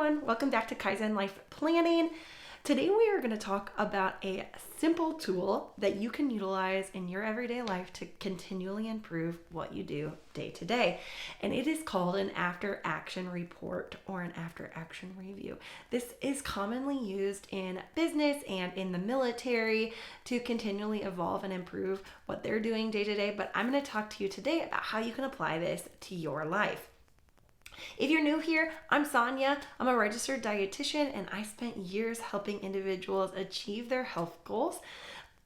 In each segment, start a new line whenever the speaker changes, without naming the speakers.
everyone. Welcome back to Kaizen Life Planning. Today we are going to talk about a simple tool that you can utilize in your everyday life to continually improve what you do day to day. And it is called an after action report or an after action review. This is commonly used in business and in the military to continually evolve and improve what they're doing day to day. But I'm going to talk to you today about how you can apply this to your life. If you're new here, I'm Sonia. I'm a registered dietitian and I spent years helping individuals achieve their health goals.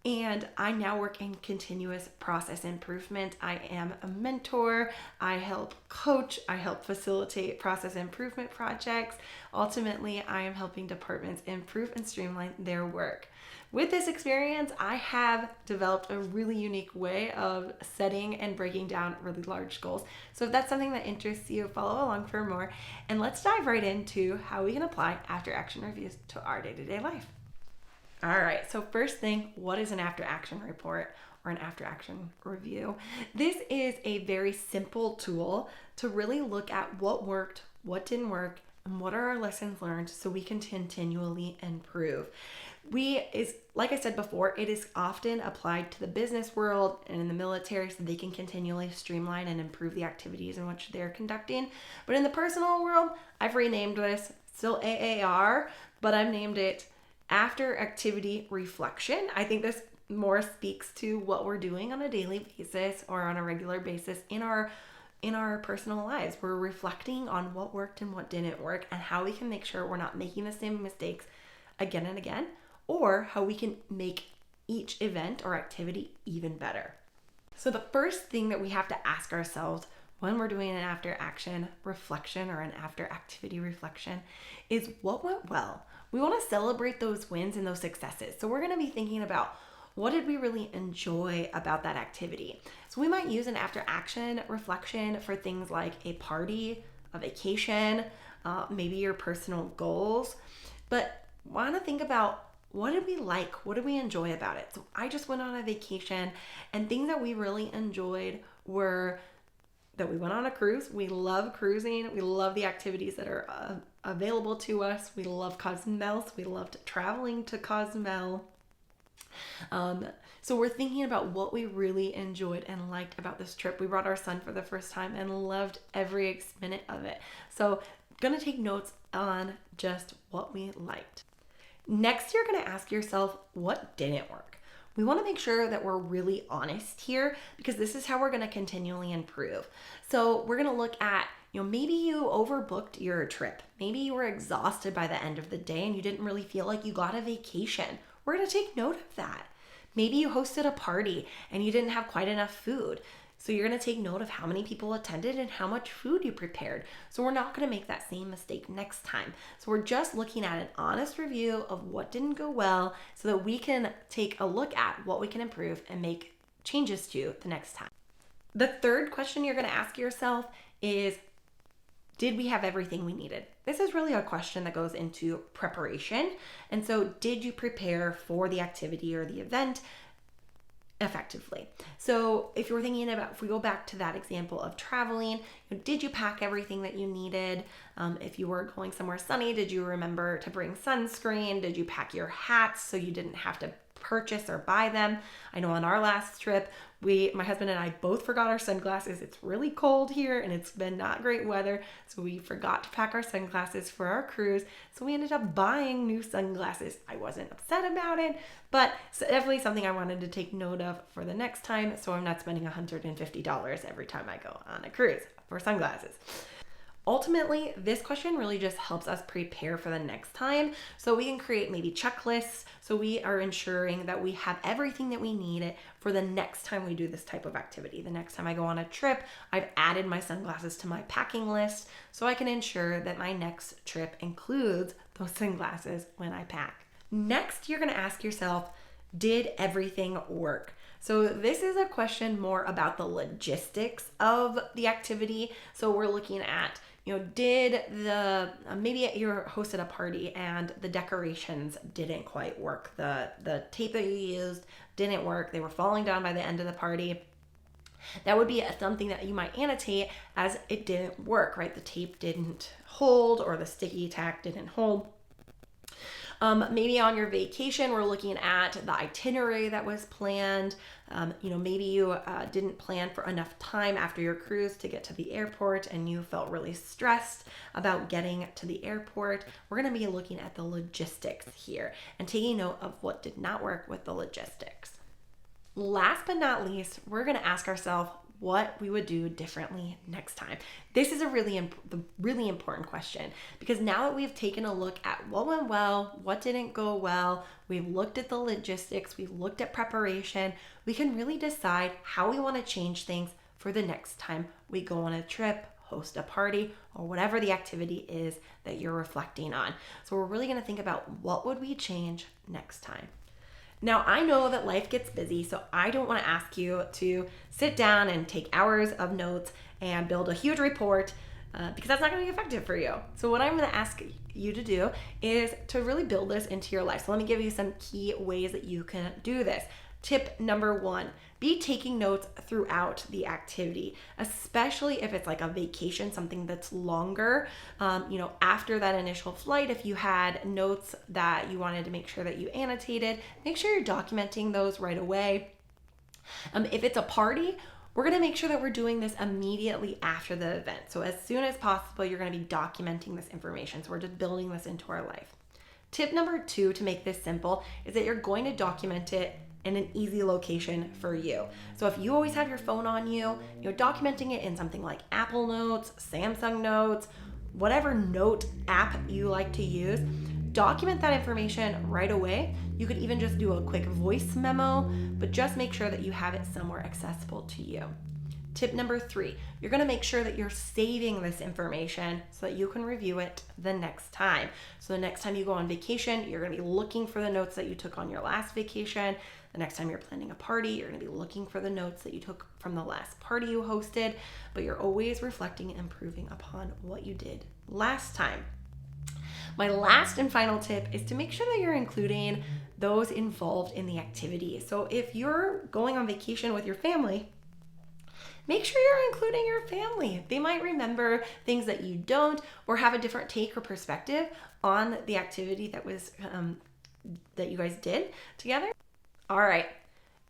And I now work in continuous process improvement. I am a mentor. I help coach. I help facilitate process improvement projects. Ultimately, I am helping departments improve and streamline their work. With this experience, I have developed a really unique way of setting and breaking down really large goals. So if that's something that interests you, follow along for more. And let's dive right into how we can apply after action reviews to our day-to-day life. All right, so first thing, what is an after action report or an after action review? This is a very simple tool to really look at what worked, what didn't work, and what are our lessons learned so we can continually improve. Like I said before, it is often applied to the business world and in the military so they can continually streamline and improve the activities in which they're conducting. But in the personal world, I've renamed this, still AAR, but I've named it After Activity Reflection. I think this more speaks to what we're doing on a daily basis or on a regular basis in our personal lives. We're reflecting on what worked and what didn't work and how we can make sure we're not making the same mistakes again and again, or how we can make each event or activity even better. So the first thing that we have to ask ourselves when we're doing an after action reflection or an after activity reflection is what went well. We want to celebrate those wins and those successes. So we're going to be thinking about what did we really enjoy about that activity. So we might use an after action reflection for things like a party, a vacation, maybe your personal goals, but want to think about what did we like? What did we enjoy about it? So I just went on a vacation and things that we really enjoyed were that we went on a cruise. We love cruising. We love the activities that are available to us. We love Cozumel. We loved traveling to Cozumel. So we're thinking about what we really enjoyed and liked about this trip. We brought our son for the first time and loved every minute of it. So gonna take notes on just what we liked. Next, you're going to ask yourself, what didn't work? We want to make sure that we're really honest here because this is how we're going to continually improve. So we're going to look at, maybe you overbooked your trip. Maybe you were exhausted by the end of the day and you didn't really feel like you got a vacation. We're going to take note of that. Maybe you hosted a party and you didn't have quite enough food. So you're going to take note of how many people attended and how much food you prepared. So we're not going to make that same mistake next time. So we're just looking at an honest review of what didn't go well so that we can take a look at what we can improve and make changes to the next time. The third question you're going to ask yourself is, did we have everything we needed? This is really a question that goes into preparation. And so did you prepare for the activity or the event effectively? So if you're thinking about, if we go back to that example of traveling, did you pack everything that you needed? If you were going somewhere sunny, did you remember to bring sunscreen? Did you pack your hats so you didn't have to purchase or buy them? I know on our last trip, my husband and I both forgot our sunglasses. It's really cold here and it's been not great weather. So we forgot to pack our sunglasses for our cruise. So we ended up buying new sunglasses. I wasn't upset about it, but it's definitely something I wanted to take note of for the next time. So I'm not spending $150 every time I go on a cruise for sunglasses. Ultimately, this question really just helps us prepare for the next time. So we can create maybe checklists. So we are ensuring that we have everything that we need for the next time we do this type of activity. The next time I go on a trip, I've added my sunglasses to my packing list so I can ensure that my next trip includes those sunglasses when I pack. Next, you're going to ask yourself, did everything work? So this is a question more about the logistics of the activity. So we're looking at, did maybe you hosted a party and the decorations didn't quite work. The tape that you used didn't work. They were falling down by the end of the party. That would be something that you might annotate as it didn't work, right? The tape didn't hold or the sticky tack didn't hold. Maybe on your vacation, we're looking at the itinerary that was planned. Maybe you didn't plan for enough time after your cruise to get to the airport and you felt really stressed about getting to the airport. We're going to be looking at the logistics here and taking note of what did not work with the logistics. Last but not least, we're going to ask ourselves what we would do differently next time. This is a really important question, because now that we've taken a look at what went well, what didn't go well, we've looked at the logistics, we've looked at preparation, we can really decide how we want to change things for the next time we go on a trip, host a party, or whatever the activity is that you're reflecting on. So we're really going to think about what would we change next time. Now, I know that life gets busy, so I don't want to ask you to sit down and take hours of notes and build a huge report because that's not going to be effective for you. So what I'm going to ask you to do is to really build this into your life. So let me give you some key ways that you can do this. Tip number 1, be taking notes throughout the activity, especially if it's like a vacation, something that's longer. After that initial flight, if you had notes that you wanted to make sure that you annotated, make sure you're documenting those right away. If it's a party, we're going to make sure that we're doing this immediately after the event. So as soon as possible, you're going to be documenting this information. So we're just building this into our life. Tip number 2 to make this simple is that you're going to document it in an easy location for you. So if you always have your phone on you, you're documenting it in something like Apple Notes, Samsung Notes, whatever note app you like to use, document that information right away. You could even just do a quick voice memo, but just make sure that you have it somewhere accessible to you. Tip number 3, you're going to make sure that you're saving this information so that you can review it the next time. So the next time you go on vacation, you're going to be looking for the notes that you took on your last vacation. The next time you're planning a party, you're going to be looking for the notes that you took from the last party you hosted, but you're always reflecting and improving upon what you did last time. My last and final tip is to make sure that you're including those involved in the activity. So if you're going on vacation with your family, make sure you're including your family. They might remember things that you don't, or have a different take or perspective on the activity that was that you guys did together. All right,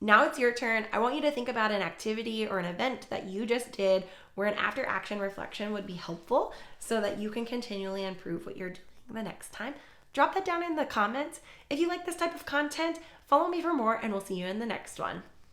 now it's your turn. I want you to think about an activity or an event that you just did where an after action reflection would be helpful so that you can continually improve what you're doing the next time. Drop that down in the comments. If you like this type of content, follow me for more, and we'll see you in the next one.